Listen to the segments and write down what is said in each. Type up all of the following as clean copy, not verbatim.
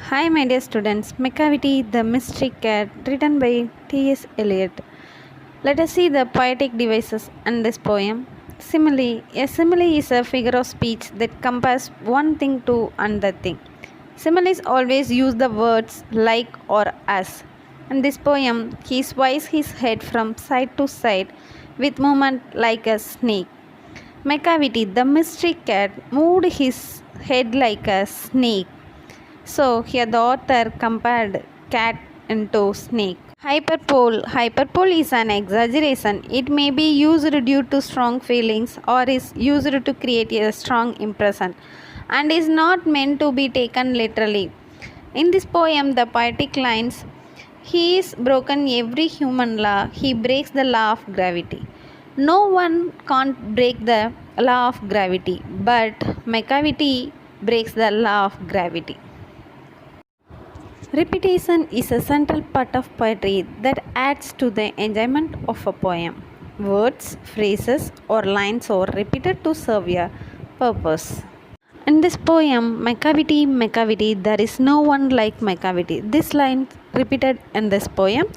Hi, my dear students. Macavity, the Mystery Cat, written by T.S. Eliot. Let us see the poetic devices in this poem. Simile. A simile is a figure of speech that compares one thing to another thing. Similes always use the words like or as. In this poem, he sways his head from side to side with movement like a snake. Macavity, the mystery cat, moved his head like a snake. So here the author compared cat into snake. Hyperbole is an exaggeration. It may be used due to strong feelings or is used to create a strong impression and is not meant to be taken literally. In this poem, the poetic lines, he is broken every human law, he breaks the law of gravity. No one can't break the law of gravity, but Macavity breaks the law of gravity. Repetition is a central part of poetry that adds to the enjoyment of a poem. Words, phrases, or lines are repeated to serve a purpose. In this poem, Macavity, there is no one like Macavity. This line repeated in this poem.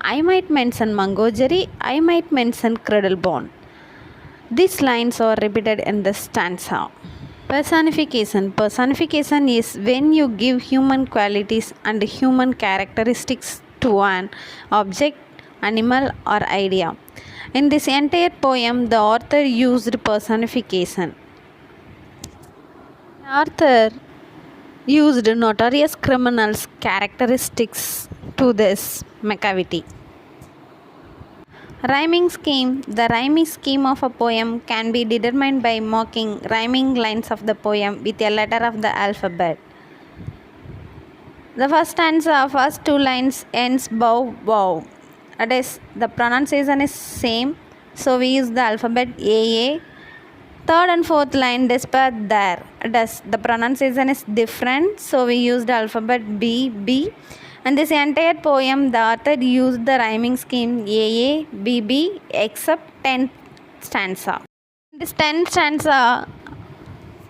I might mention Mangojery, I might mention Cradlebone. These lines are repeated in the stanza. Personification is when you give human qualities and human characteristics to an object, animal, or idea. In this entire poem, the author used personification. The author used notorious criminals' characteristics to this Macavity. Rhyming scheme. The rhyming scheme of a poem can be determined by marking rhyming lines of the poem with a letter of the alphabet. The first stanza, first two lines ends bow bow. That is, the pronunciation is same, so we use the alphabet AA. Third and fourth line despair there. Thus, the pronunciation is different, so we use the alphabet B. And this entire poem, the author used the rhyming scheme AA, BB, except 10th stanza. This 10th stanza,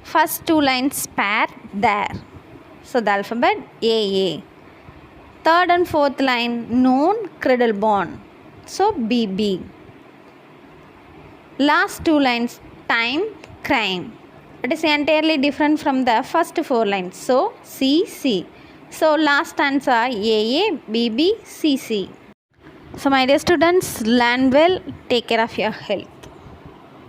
first two lines pair there. So the alphabet AA. Third and fourth line known, Cradlebone. So BB. Last two lines time, crime. It is entirely different from the first four lines. So CC. So last stanza AA, BB, CC. So my dear students, learn well, take care of your health.